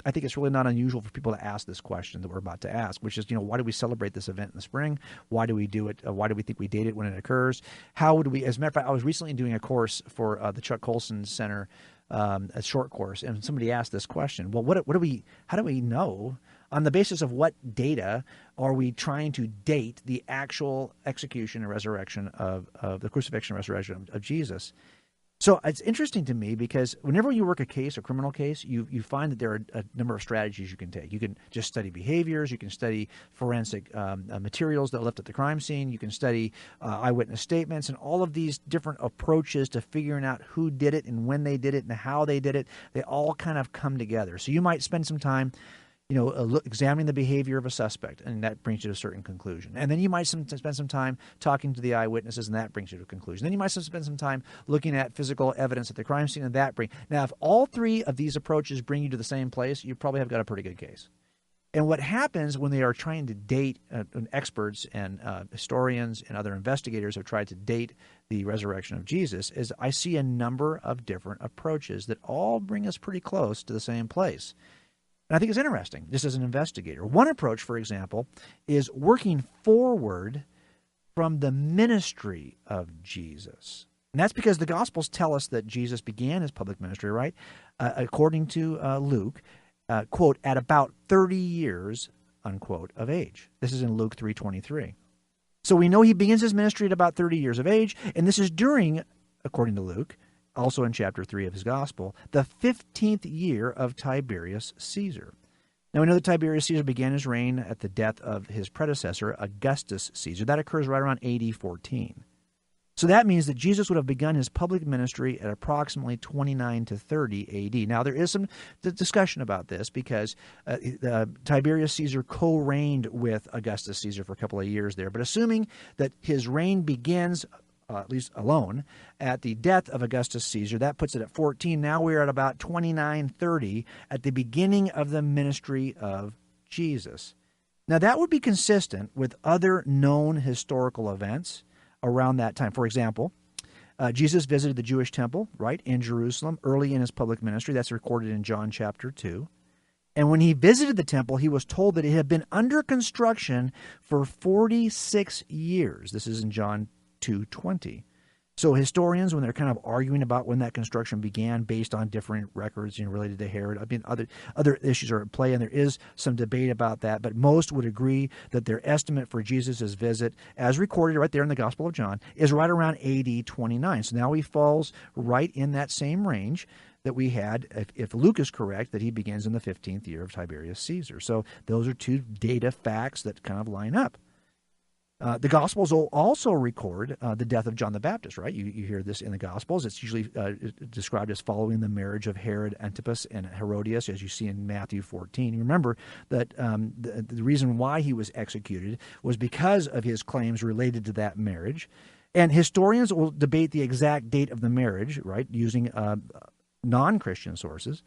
I think it's really not unusual for people to ask this question that we're about to ask, which is, why do we celebrate this event in the spring? Why do we do it? Why do we think we date it when it occurs? How would we, as a matter of fact, I was recently doing a course for the Chuck Colson Center, a short course, and somebody asked this question. Well, how do we know, on the basis of what data are we trying to date the actual execution and resurrection of the crucifixion and resurrection of Jesus? So it's interesting to me because whenever you work a case, a criminal case, you find that there are a number of strategies you can take. You can just study behaviors. You can study forensic materials that are left at the crime scene. You can study eyewitness statements, and all of these different approaches to figuring out who did it and when they did it and how they did it. They all kind of come together. So you might spend some time examining the behavior of a suspect, and that brings you to a certain conclusion. And then you might spend some time talking to the eyewitnesses, and that brings you to a conclusion. Then you might spend some time looking at physical evidence at the crime scene, and that brings. Now, if all three of these approaches bring you to the same place, you probably have got a pretty good case. And what happens when they are trying to date, experts and historians and other investigators have tried to date the resurrection of Jesus, is I see a number of different approaches that all bring us pretty close to the same place. And I think it's interesting, just as an investigator. One approach, for example, is working forward from the ministry of Jesus. And that's because the Gospels tell us that Jesus began his public ministry, right? According to Luke, quote, at about 30 years, unquote, of age. This is in Luke 3:23. So we know he begins his ministry at about 30 years of age, and this is during, according to Luke, also in chapter 3 of his gospel, the 15th year of Tiberius Caesar. Now we know that Tiberius Caesar began his reign at the death of his predecessor, Augustus Caesar. That occurs right around AD 14. So that means that Jesus would have begun his public ministry at approximately 29 to 30 AD. Now there is some discussion about this because Tiberius Caesar co-reigned with Augustus Caesar for a couple of years there. But assuming that his reign begins at least alone, at the death of Augustus Caesar. That puts it at 14. Now we're at about 29-30 at the beginning of the ministry of Jesus. Now that would be consistent with other known historical events around that time. For example, Jesus visited the Jewish temple, right, in Jerusalem early in his public ministry. That's recorded in John chapter 2. And when he visited the temple, he was told that it had been under construction for 46 years. This is in John 2:20. So historians, when they're kind of arguing about when that construction began based on different records related to Herod, I mean, other issues are at play, and there is some debate about that, but most would agree that their estimate for Jesus' visit, as recorded right there in the Gospel of John, is right around AD 29. So now he falls right in that same range that we had, if Luke is correct, that he begins in the 15th year of Tiberius Caesar. So those are two data facts that kind of line up. The Gospels will also record the death of John the Baptist, right? You hear this in the Gospels. It's usually described as following the marriage of Herod Antipas and Herodias, as you see in Matthew 14. You remember that the reason why he was executed was because of his claims related to that marriage. And historians will debate the exact date of the marriage, right, using non-Christian sources.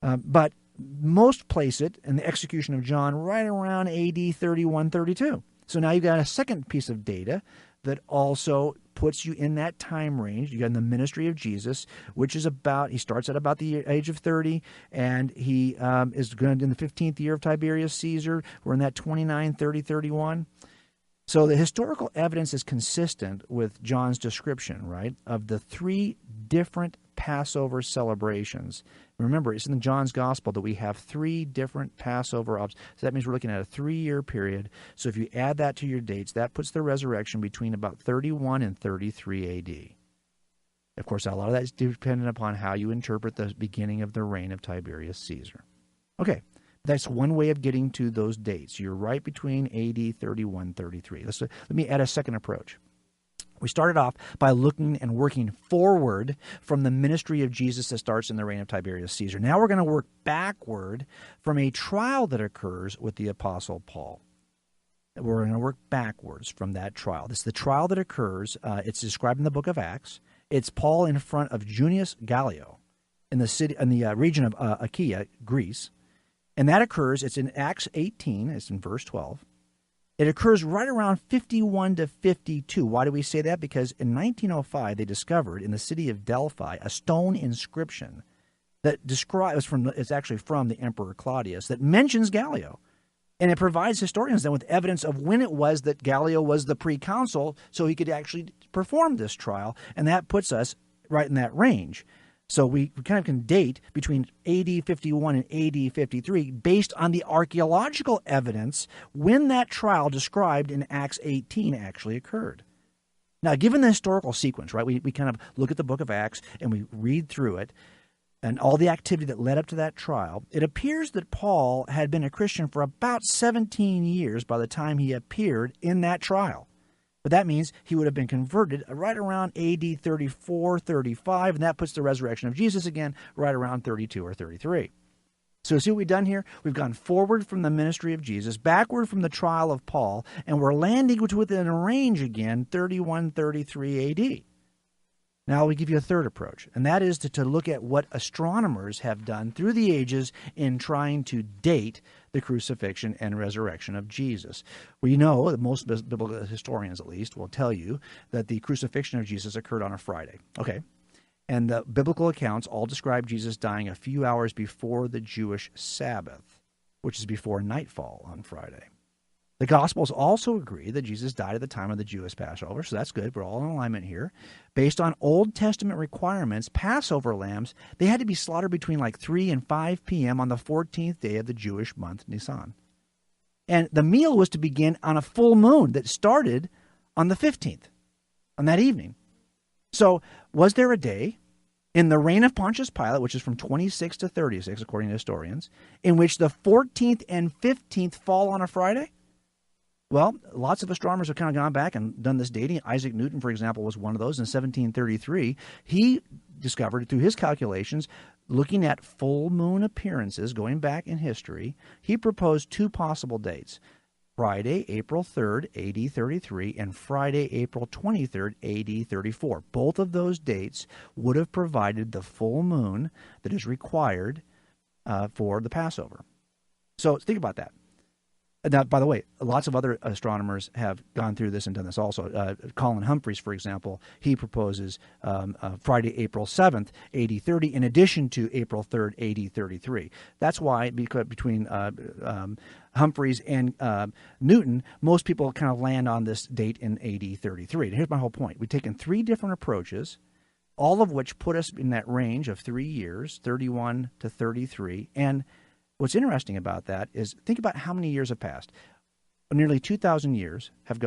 But most place it in the execution of John right around AD 31, 32. So now you've got a second piece of data that also puts you in that time range. You got in the ministry of Jesus, which is he starts at about the age of 30, and he is going in the 15th year of Tiberius Caesar. We're in that 29, 30, 31. So the historical evidence is consistent with John's description, right, of the three different Passover celebrations. Remember, it's in John's Gospel that we have three different Passover so that means we're looking at a 3-year period. So if you add that to your dates, that puts the resurrection between about 31 and 33 AD. Of course, a lot of that is dependent upon how you interpret the beginning of the reign of Tiberius Caesar. Okay, that's one way of getting to those dates. You're right between AD 31, 33. Let me add a second approach. We started off by looking and working forward from the ministry of Jesus that starts in the reign of Tiberius Caesar. Now we're going to work backward from a trial that occurs with the Apostle Paul. We're going to work backwards from that trial. This is the trial that occurs. It's described in the book of Acts. It's Paul in front of Junius Gallio in the region of Achaia, Greece. And that occurs, it's in Acts 18, it's in verse 12. It occurs right around 51 to 52. Why do we say that? Because in 1905, they discovered in the city of Delphi a stone inscription that describes it's actually from the Emperor Claudius, that mentions Gallio. And it provides historians then with evidence of when it was that Gallio was the proconsul, so he could actually perform this trial. And that puts us right in that range. So we kind of can date between AD 51 and AD 53 based on the archaeological evidence when that trial described in Acts 18 actually occurred. Now, given the historical sequence, right, we kind of look at the book of Acts and we read through it and all the activity that led up to that trial, it appears that Paul had been a Christian for about 17 years by the time he appeared in that trial. But that means he would have been converted right around AD 34, 35, and that puts the resurrection of Jesus again right around 32 or 33. So see what we've done here? We've gone forward from the ministry of Jesus, backward from the trial of Paul, and we're landing within a range again, 31, 33 AD. Now we give you a third approach, and that is to look at what astronomers have done through the ages in trying to date the crucifixion and resurrection of Jesus. We know that most biblical historians, at least, will tell you that the crucifixion of Jesus occurred on a Friday. Okay. And the biblical accounts all describe Jesus dying a few hours before the Jewish Sabbath, which is before nightfall on Friday. The Gospels also agree that Jesus died at the time of the Jewish Passover, so that's good. We're all in alignment here. Based on Old Testament requirements, Passover lambs, they had to be slaughtered between like 3 and 5 p.m. on the 14th day of the Jewish month, Nisan. And the meal was to begin on a full moon that started on the 15th, on that evening. So was there a day in the reign of Pontius Pilate, which is from 26 to 36, according to historians, in which the 14th and 15th fall on a Friday? Well, lots of astronomers have kind of gone back and done this dating. Isaac Newton, for example, was one of those in 1733. He discovered through his calculations, looking at full moon appearances going back in history, he proposed two possible dates. Friday, April 3rd, AD 33, and Friday, April 23rd, AD 34. Both of those dates would have provided the full moon that is required for the Passover. So think about that. Now, by the way, lots of other astronomers have gone through this and done this also. Colin Humphreys, for example, he proposes Friday, April 7th, AD 30, in addition to April 3rd, AD 33. That's why, because between Humphreys and Newton, most people kind of land on this date in AD 33. And here's my whole point. We've taken three different approaches, all of which put us in that range of 3 years, 31 to 33, and what's interesting about that is think about how many years have passed. Nearly 2,000 years have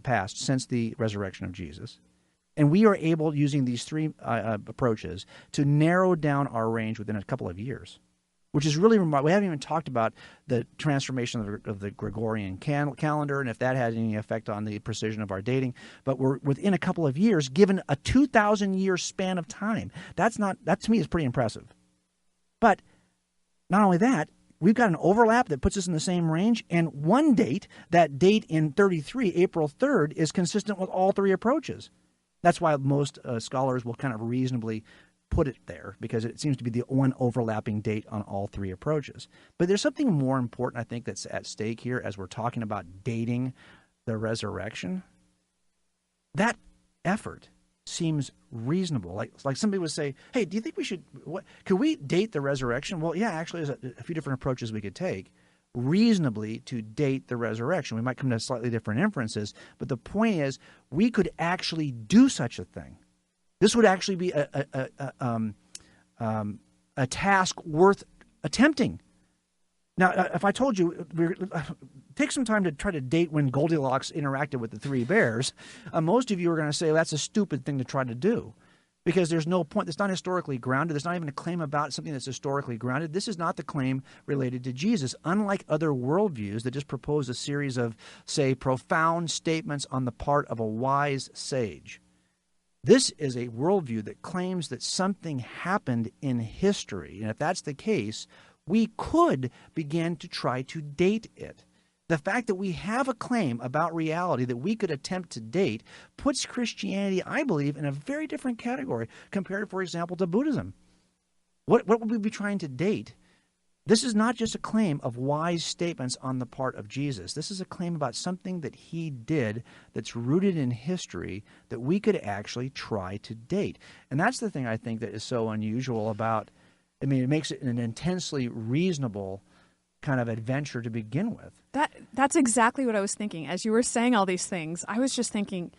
passed since the resurrection of Jesus. And we are able, using these three approaches, to narrow down our range within a couple of years, which is really remarkable. We haven't even talked about the transformation of the Gregorian calendar and if that had any effect on the precision of our dating. But we're within a couple of years, given a 2,000-year span of time. That to me is pretty impressive. But not only that, we've got an overlap that puts us in the same range, and one date, that date in 33, April 3rd, is consistent with all three approaches. That's why most scholars will kind of reasonably put it there, because it seems to be the one overlapping date on all three approaches. But there's something more important, I think, that's at stake here as we're talking about dating the resurrection. That effort seems reasonable. Like somebody would say, hey, do you think could we date the resurrection? Well, yeah, actually there's a few different approaches we could take reasonably to date the resurrection. We might come to slightly different inferences, but the point is we could actually do such a thing. This would actually be a task worth attempting. Now, if I told you, take some time to try to date when Goldilocks interacted with the three bears, most of you are going to say, well, that's a stupid thing to try to do, because there's no point. It's not historically grounded. There's not even a claim about something that's historically grounded. This is not the claim related to Jesus, unlike other worldviews that just propose a series of, say, profound statements on the part of a wise sage. This is a worldview that claims that something happened in history, and if that's the case, we could begin to try to date it. The fact that we have a claim about reality that we could attempt to date puts Christianity, I believe, in a very different category compared, for example, to Buddhism. What would we be trying to date? This is not just a claim of wise statements on the part of Jesus. This is a claim about something that he did that's rooted in history that we could actually try to date. And that's the thing I think that is so unusual about I mean, it makes it an intensely reasonable kind of adventure to begin with. That's exactly what I was thinking. As you were saying all these things, I was just thinking,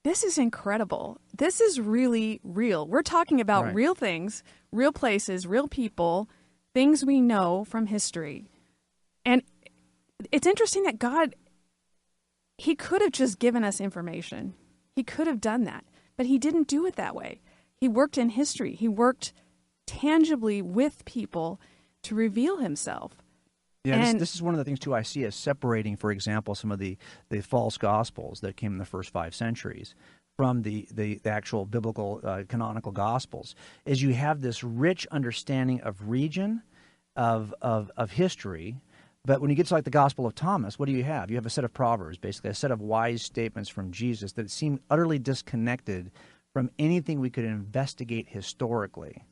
this is incredible. This is really real. We're talking about real things, real places, real people, things we know from history. And it's interesting that God, he could have just given us information. He could have done that, but he didn't do it that way. He worked in history. He worked tangibly with people to reveal himself. Yeah, this is one of the things, too, I see as separating, for example, some of the false gospels that came in the first 5 centuries from the actual biblical canonical gospels, is you have this rich understanding of region, of history. But when you get to like the Gospel of Thomas, what do you have? You have a set of proverbs, basically, a set of wise statements from Jesus that seem utterly disconnected from anything we could investigate historically.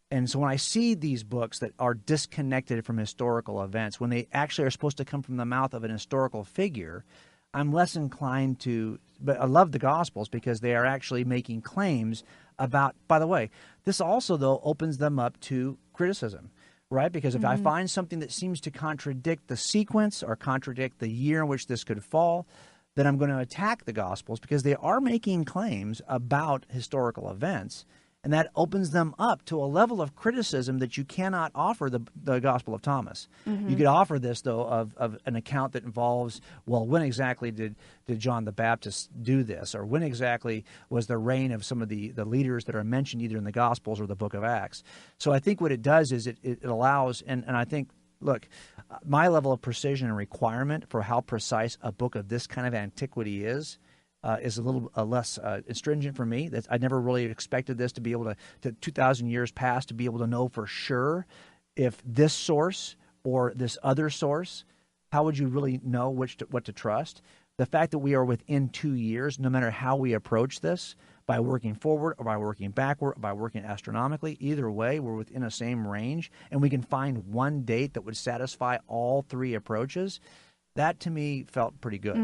And so when I see these books that are disconnected from historical events, when they actually are supposed to come from the mouth of an historical figure, I'm less inclined to, but I love the Gospels because they are actually making claims about, by the way, this also, though, opens them up to criticism, right? Because if I find something that seems to contradict the sequence or contradict the year in which this could fall, then I'm going to attack the Gospels because they are making claims about historical events. And that opens them up to a level of criticism that you cannot offer the Gospel of Thomas. You could offer this, though, of an account that involves, well, when exactly did John the Baptist do this? Or when exactly was the reign of some of the leaders that are mentioned either in the Gospels or the book of Acts? So I think what it does is it allows, and I think, look, my level of precision and requirement for how precise a book of this kind of antiquity is a little less stringent for me. I never really expected this to be able to 2,000 years past, to be able to know for sure if this source or this other source, how would you really know what to trust? The fact that we are within 2 years, no matter how we approach this, by working forward or by working backward or by working astronomically, either way, we're within a same range, and we can find one date that would satisfy all 3 approaches. That, to me, felt pretty good.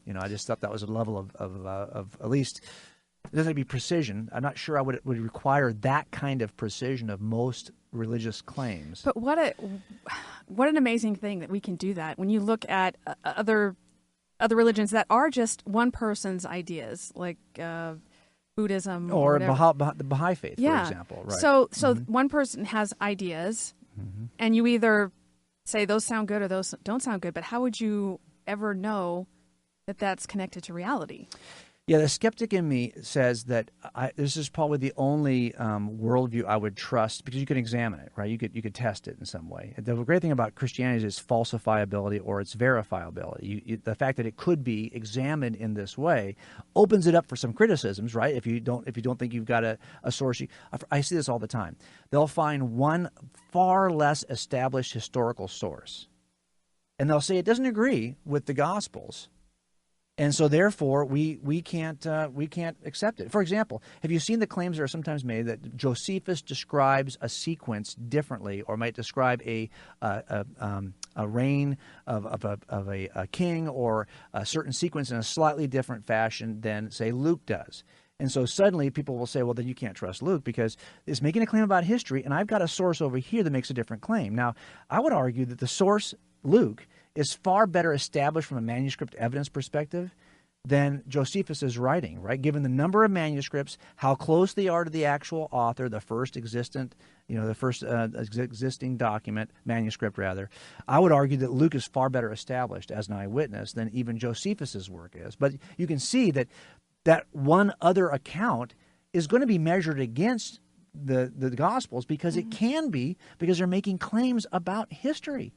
You know, I just thought that was a level of at least, it doesn't have to be precision. I'm not sure I would require that kind of precision of most religious claims. But what an amazing thing that we can do that. When you look at other religions that are just one person's ideas, like Buddhism or the Baha'i faith, for example. Right. So one person has ideas, and you either say those sound good or those don't sound good, but how would you ever know that that's connected to reality? Yeah, the skeptic in me says that this is probably the only worldview I would trust, because you can examine it, right? You could test it in some way. The great thing about Christianity is its falsifiability or its verifiability. The fact that it could be examined in this way opens it up for some criticisms, right? If you don't think you've got a source, I see this all the time. They'll find one far less established historical source, and they'll say it doesn't agree with the Gospels. And so, therefore, we can't accept it. For example, have you seen the claims that are sometimes made that Josephus describes a sequence differently, or might describe a reign of a king or a certain sequence in a slightly different fashion than, say, Luke does? And so suddenly people will say, well, then you can't trust Luke because it's making a claim about history, and I've got a source over here that makes a different claim. Now, I would argue that the source, Luke, is far better established from a manuscript evidence perspective than Josephus's writing, right? Given the number of manuscripts, how close they are to the actual author, the first existing document, manuscript rather, I would argue that Luke is far better established as an eyewitness than even Josephus's work is. But you can see that one other account is going to be measured against the Gospels because it can be, because they're making claims about history.